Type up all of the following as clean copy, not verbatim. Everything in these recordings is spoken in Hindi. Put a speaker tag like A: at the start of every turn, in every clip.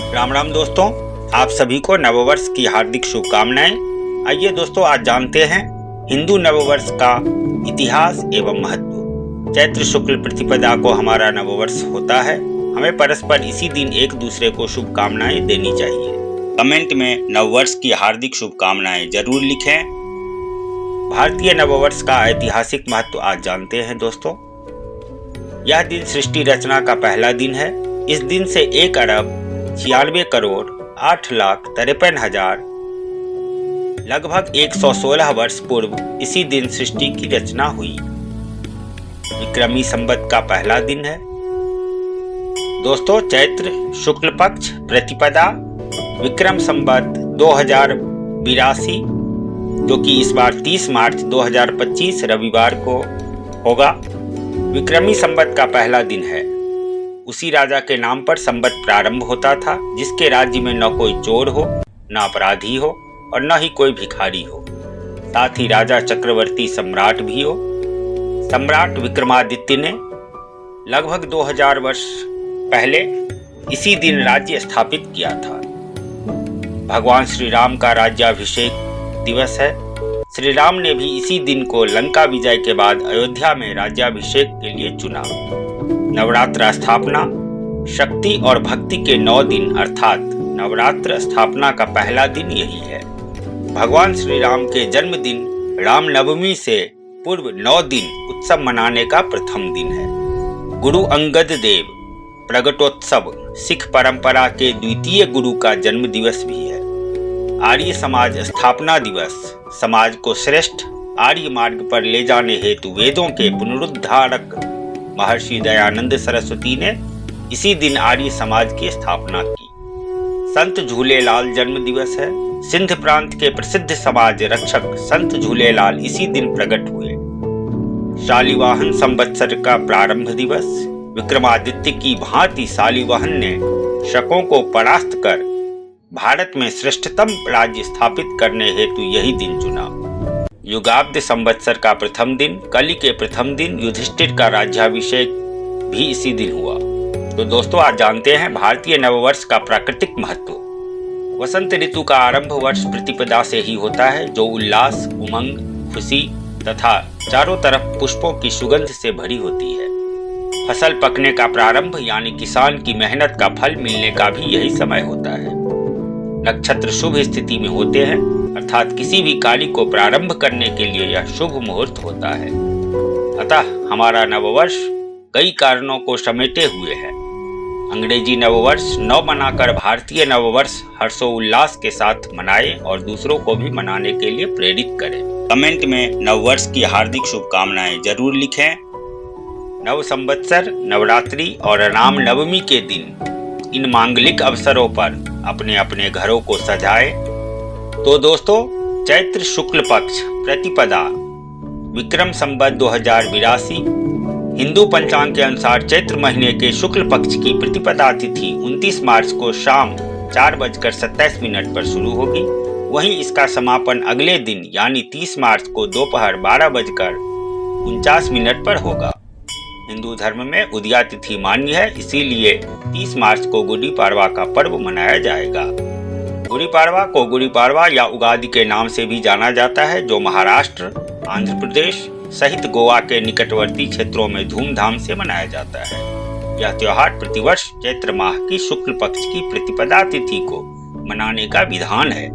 A: राम राम दोस्तों, आप सभी को नववर्ष की हार्दिक शुभकामनाएं। आइए दोस्तों, आज जानते हैं हिंदू नववर्ष का इतिहास एवं महत्व। चैत्र शुक्ल प्रतिपदा को हमारा नववर्ष होता है। हमें परस्पर इसी दिन एक दूसरे को शुभकामनाएं देनी चाहिए। कमेंट में नववर्ष की हार्दिक शुभकामनाएं जरूर लिखें। भारतीय नववर्ष का ऐतिहासिक महत्व आज जानते हैं दोस्तों। यह दिन सृष्टि रचना का पहला दिन है। इस दिन से 1 अरब 96 करोड़ 8,53,000 लगभग 116 वर्ष पूर्व इसी दिन सृष्टि की रचना हुई। विक्रमी संवत का पहला दिन है दोस्तों। चैत्र शुक्ल पक्ष प्रतिपदा विक्रम संवत 2082, जो कि इस बार 30 मार्च 2025 रविवार को होगा, विक्रमी संवत का पहला दिन है। उसी राजा के नाम पर संवत प्रारंभ होता था, जिसके राज्य में न कोई चोर हो, न अपराधी हो और न ही कोई भिखारी हो। साथ ही राजा चक्रवर्ती सम्राट भी हो। सम्राट विक्रमादित्य ने लगभग 2000 वर्ष पहले इसी दिन राज्य स्थापित किया था। भगवान श्री राम का राज्याभिषेक दिवस है। श्री राम ने भी इसी दिन को लंका विजय के बाद अयोध्या में राज्याभिषेक के लिए चुना। नवरात्र स्थापना शक्ति और भक्ति के 9 दिन अर्थात नवरात्र स्थापना का पहला दिन यही है। भगवान श्री राम के जन्मदिन रामनवमी से पूर्व 9 दिन उत्सव मनाने का प्रथम दिन है। गुरु अंगद देव प्रगटोत्सव सिख परंपरा के द्वितीय गुरु का जन्म दिवस भी है। आर्य समाज स्थापना दिवस समाज को श्रेष्ठ आर्य मार्ग पर ले जाने हेतु वेदों के पुनरुद्धारक महर्षि दयानंद सरस्वती ने इसी दिन आर्य समाज की स्थापना की। संत झूलेलाल जन्म दिवस है। सिंध प्रांत के प्रसिद्ध समाज रक्षक संत झूलेलाल इसी दिन प्रकट हुए। शालिवाहन संवत्सर का प्रारंभ दिवस विक्रमादित्य की भांति शालिवाहन ने शकों को परास्त कर भारत में श्रेष्ठतम राज्य स्थापित करने हेतु यही दिन चुना। युगाब्द संवत्सर का प्रथम दिन, कली के प्रथम दिन युधिष्ठिर का राज्याभिषेक भी इसी दिन हुआ। तो दोस्तों, आज जानते हैं भारतीय नववर्ष का प्राकृतिक महत्व। वसंत ऋतु का आरंभ वर्ष प्रतिपदा से ही होता है, जो उल्लास, उमंग, खुशी तथा चारों तरफ पुष्पों की सुगंध से भरी होती है। फसल पकने का प्रारंभ यानी किसान की मेहनत का फल मिलने का भी यही समय होता है। नक्षत्र शुभ स्थिति में होते हैं, अर्थात किसी भी कार्य को प्रारंभ करने के लिए यह शुभ मुहूर्त होता है। अतः हमारा नववर्ष कई कारणों को समेटे हुए है। अंग्रेजी नववर्ष न मनाकर भारतीय नववर्ष हर्षोल्लास के साथ मनाएं और दूसरों को भी मनाने के लिए प्रेरित करें। कमेंट में नववर्ष की हार्दिक शुभकामनाएं जरूर लिखें। नव संवत्सर, नवरात्रि और राम नवमी के दिन इन मांगलिक अवसरों पर अपने अपने घरों को सजाएं। तो दोस्तों, चैत्र शुक्ल पक्ष प्रतिपदा विक्रम संवत 2082 हिंदू पंचांग के अनुसार चैत्र महीने के शुक्ल पक्ष की प्रतिपदा तिथि 29 मार्च को शाम 4:27 पर शुरू होगी। वहीं इसका समापन अगले दिन यानी 30 मार्च को दोपहर 12:49 पर होगा। हिंदू धर्म में उदया तिथि मान्य है, इसीलिए 30 मार्च को गुड़ी पाड़वा का पर्व मनाया जाएगा। गुड़ी पाड़वा को गुड़ी पाड़वा या उगादि के नाम से भी जाना जाता है, जो महाराष्ट्र, आंध्र प्रदेश सहित गोवा के निकटवर्ती क्षेत्रों में धूमधाम से मनाया जाता है। यह त्योहार प्रतिवर्ष चैत्र माह की शुक्ल पक्ष की प्रतिपदा तिथि को मनाने का विधान है।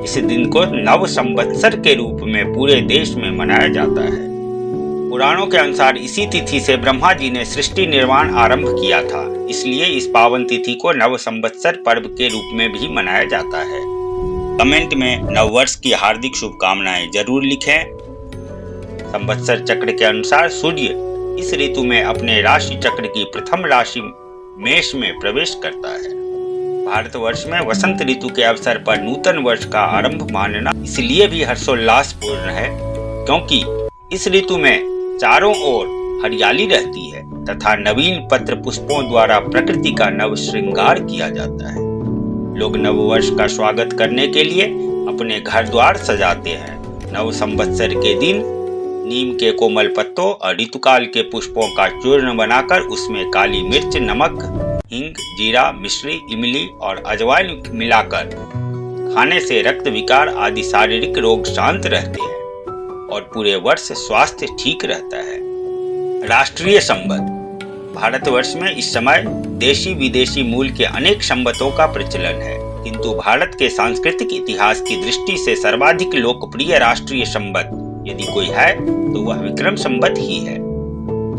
A: इस दिन को नव संवत्सर के रूप में पूरे देश में मनाया जाता है। पुराणों के अनुसार इसी तिथि से ब्रह्मा जी ने सृष्टि निर्माण आरंभ किया था, इसलिए इस पावन तिथि को नव संवत्सर पर्व के रूप में भी मनाया जाता है। कमेंट में नववर्ष की हार्दिक शुभकामनाएं जरूर लिखें। संवत्सर चक्र के अनुसार सूर्य इस ऋतु में अपने राशि चक्र की प्रथम राशि मेष में प्रवेश करता है। भारतवर्ष में वसंत ऋतु के अवसर पर नूतन वर्ष का आरंभ मानना इसलिए भी हर्षोल्लास पूर्ण है, क्योंकि इस ऋतु में चारों ओर हरियाली रहती है तथा नवीन पत्र पुष्पों द्वारा प्रकृति का नव श्रृंगार किया जाता है। लोग नववर्ष का स्वागत करने के लिए अपने घर द्वार सजाते हैं। नव संवत्सर के दिन नीम के कोमल पत्तों और ऋतुकाल के पुष्पों का चूर्ण बनाकर उसमें काली मिर्च, नमक हींग, जीरा, मिश्री, इमली और अजवाइन मिलाकर खाने से रक्त विकार आदि शारीरिक रोग शांत रहते हैं और पूरे वर्ष स्वास्थ्य ठीक रहता है। राष्ट्रीय संबत। भारतवर्ष में इस समय देशी विदेशी मूल के अनेक संबतों का प्रचलन है, किंतु भारत के सांस्कृतिक इतिहास की दृष्टि से सर्वाधिक लोकप्रिय राष्ट्रीय संबत यदि कोई है तो वह विक्रम संबत ही है।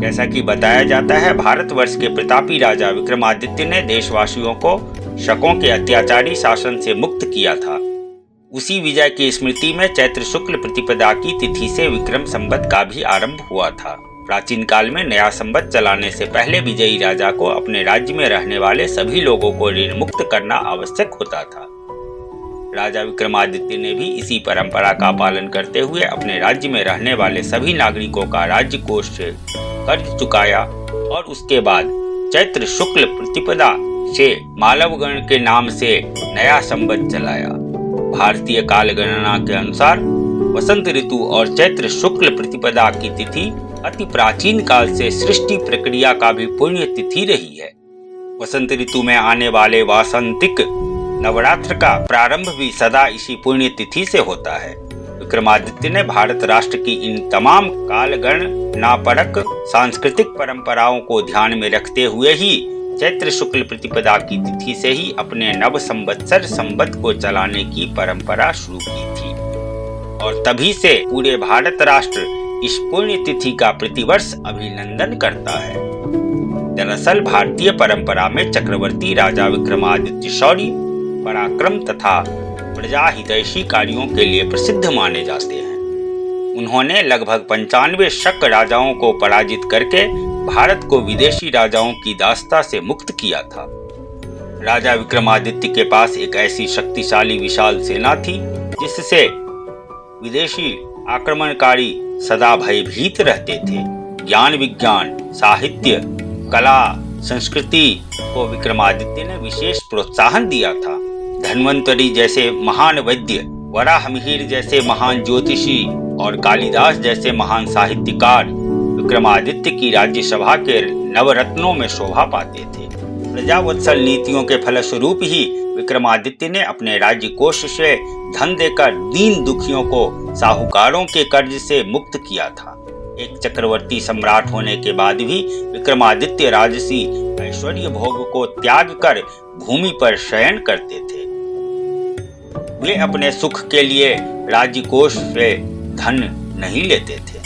A: जैसा कि बताया जाता है, भारतवर्ष के प्रतापी राजा विक्रमादित्य ने देशवासियों को शकों के अत्याचारी शासन से मुक्त किया था। उसी विजय की स्मृति में चैत्र शुक्ल प्रतिपदा की तिथि से विक्रम संबत का भी आरंभ हुआ था। प्राचीन काल में नया संबत चलाने से पहले विजयी राजा को अपने राज्य में रहने वाले सभी लोगों को ऋण मुक्त करना आवश्यक होता था। राजा विक्रमादित्य ने भी इसी परंपरा का पालन करते हुए अपने राज्य में रहने वाले सभी नागरिकों का राज्य कोष से कर्ज चुकाया और उसके बाद चैत्र शुक्ल प्रतिपदा से मालवगण के नाम से नया संबत चलाया। भारतीय काल गणना के अनुसार वसंत ऋतु और चैत्र शुक्ल प्रतिपदा की तिथि अति प्राचीन काल से सृष्टि प्रक्रिया का भी पुण्य तिथि रही है। वसंत ऋतु में आने वाले वासंतिक नवरात्र का प्रारंभ भी सदा इसी पुण्य तिथि से होता है। विक्रमादित्य ने भारत राष्ट्र की इन तमाम कालगणनापरक सांस्कृतिक परंपराओं को ध्यान में रखते हुए ही चैत्र शुक्ल प्रतिपदा की तिथि से ही अपने नव संवत्सर संबत को चलाने की परंपरा शुरू की थी और तभी से पूरे भारत राष्ट्र इस पुण्य तिथि का प्रतिवर्ष अभिनंदन करता है। दरअसल भारतीय परंपरा में चक्रवर्ती राजा विक्रमादित्य शौर्य, पराक्रम तथा प्रजा हितैषी कार्यों के लिए प्रसिद्ध माने जाते हैं। उन्होंने लगभग 95 शक राजाओं को पराजित करके भारत को विदेशी राजाओं की दासता से मुक्त किया था। राजा विक्रमादित्य के पास एक ऐसी शक्तिशाली विशाल सेना थी जिससे विदेशी आक्रमणकारी सदा भयभीत रहते थे। ज्ञान, विज्ञान, साहित्य, कला, संस्कृति को विक्रमादित्य ने विशेष प्रोत्साहन दिया था। धन्वंतरी जैसे महान वैद्य, वराहमिहिर जैसे महान ज्योतिषी और कालिदास जैसे महान साहित्यकार विक्रमादित्य की राज्यसभा के नवरत्नों में शोभा पाते थे। प्रजावत्सल नीतियों के फलस्वरूप ही विक्रमादित्य ने अपने राज्य कोष से धन देकर दीन दुखियों को साहूकारों के कर्ज से मुक्त किया था। एक चक्रवर्ती सम्राट होने के बाद भी विक्रमादित्य राजसी ऐश्वर्य भोग को त्याग कर भूमि पर शयन करते थे। वे अपने सुख के लिए राज्य कोष से धन नहीं लेते थे।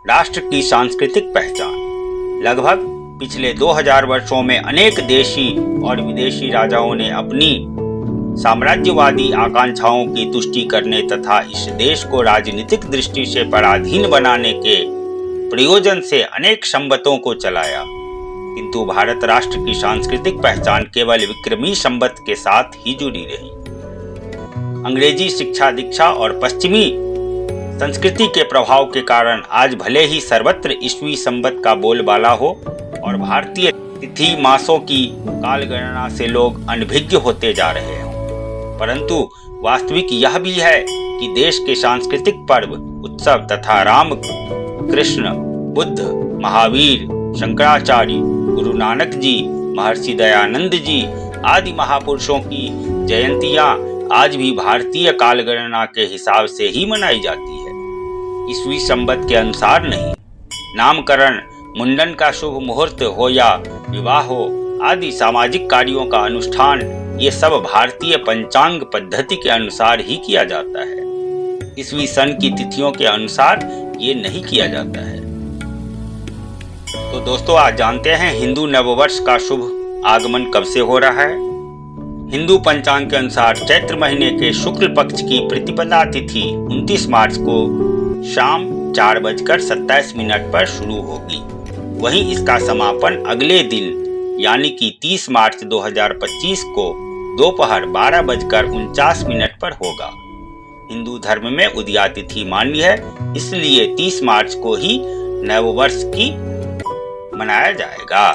A: राष्ट्र की सांस्कृतिक पहचान। लगभग पिछले 2000 वर्षों में अनेक देशी और विदेशी राजाओं ने अपनी साम्राज्यवादी आकांक्षाओं की तुष्टि करने तथा इस देश को राजनीतिक दृष्टि से पराधीन बनाने के प्रयोजन से अनेक संबतों को चलाया, किंतु भारत राष्ट्र की सांस्कृतिक पहचान केवल विक्रमी संबत के साथ ही जुड़ी रही। अंग्रेजी शिक्षा दीक्षा और पश्चिमी संस्कृति के प्रभाव के कारण आज भले ही सर्वत्र ईस्वी संबत का बोलबाला हो और भारतीय तिथि मासों की कालगणना से लोग अनभिज्ञ होते जा रहे हों, परंतु वास्तविक यह भी है कि देश के सांस्कृतिक पर्व उत्सव तथा राम, कृष्ण, बुद्ध, महावीर, शंकराचार्य, गुरु नानक जी, महर्षि दयानंद जी आदि महापुरुषों की जयंतियां आज भी भारतीय कालगणना के हिसाब से ही मनाई जाती है, ईस्वी संबत के अनुसार नहीं। नामकरण, मुंडन का शुभ मुहूर्त हो या विवाह हो आदि सामाजिक कार्यों का अनुष्ठान ये सब भारतीय पंचांग पद्धति के अनुसार ही किया जाता है। ईस्वी सन की तिथियों के अनुसार ये नहीं किया जाता है। तो दोस्तों, आज जानते हैं हिंदू नववर्ष का शुभ आगमन कब से हो रहा है। हिंदू पंचांग के अनुसार चैत्र महीने के शुक्ल पक्ष की प्रतिपदा तिथि 29 मार्च को शाम 4:27 पर शुरू होगी। वहीं इसका समापन अगले दिन यानी कि 30 मार्च 2025 को दोपहर 12:49 पर होगा। हिंदू धर्म में उदया तिथि मान्य है, इसलिए 30 मार्च को ही नववर्ष की मनाया जाएगा।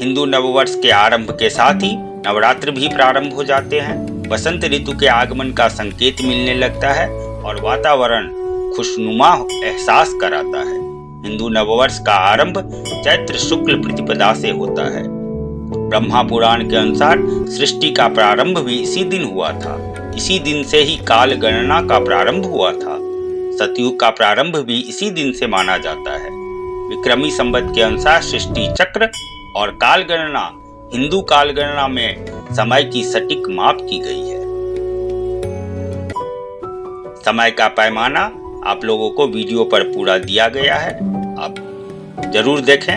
A: हिंदू नववर्ष के आरंभ के साथ ही नवरात्र भी प्रारंभ हो जाते हैं। बसंत ऋतु के आगमन का संकेत मिलने लगता है और वातावरण खुशनुमा एहसास कराता है। हिंदू नववर्ष का आरंभ चैत्र शुक्ल प्रतिपदा से होता है। ब्रह्मा पुराण के अनुसार सृष्टि का प्रारंभ भी इसी दिन हुआ था। इसी दिन से ही काल गणना का प्रारंभ हुआ था। सतयुग का प्रारंभ भी इसी दिन से माना जाता है। विक्रमी संवत के अनुसार सृष्टि चक्र और काल गणना हिंदू काल गणना में समय की सटीक माप की गई है। समय का पैमाना आप लोगों को वीडियो पर पूरा दिया गया है, आप जरूर देखें।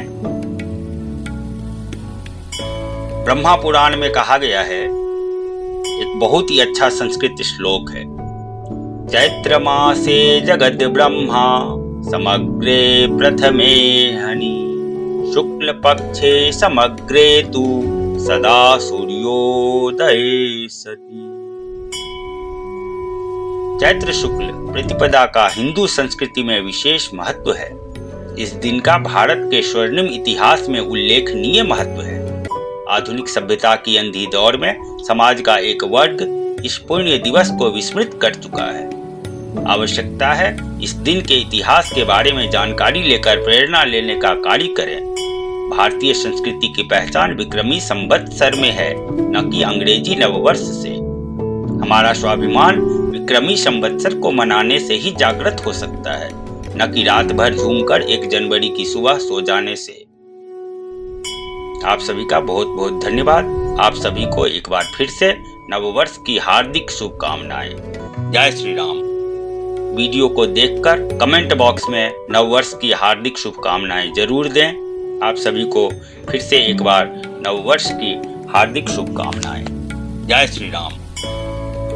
A: ब्रह्मा पुराण में कहा गया है, एक बहुत ही अच्छा संस्कृत श्लोक है, चैत्र मासे जगद ब्रह्मा समग्रे प्रथमे हनि शुक्ल पक्षे समग्रे तु सदा सूर्योदये सति। चैत्र शुक्ल प्रतिपदा का हिंदू संस्कृति में विशेष महत्व है। इस दिन का भारत के स्वर्णिम इतिहास में उल्लेखनीय महत्व है। आधुनिक सभ्यता की अंधी दौर में समाज का एक वर्ग इस पुण्य दिवस को विस्मृत कर चुका है। आवश्यकता है इस दिन के इतिहास के बारे में जानकारी लेकर प्रेरणा लेने का कार्य करें। भारतीय संस्कृति की पहचान विक्रमी संवत्सर में है, न कि अंग्रेजी नववर्ष से। हमारा स्वाभिमान विक्रमी संवत्सर को मनाने से ही जागृत हो सकता है, न कि रात भर झूमकर 1 जनवरी की सुबह सो जाने से। आप सभी का बहुत बहुत धन्यवाद। आप सभी को एक बार फिर से नववर्ष की हार्दिक शुभकामनाएं। जय श्री राम। वीडियो को देखकर कमेंट बॉक्स में नववर्ष की हार्दिक शुभकामनाएं जरूर दें। आप सभी को फिर से एक बार नववर्ष की हार्दिक शुभकामनाएं। जय श्री राम।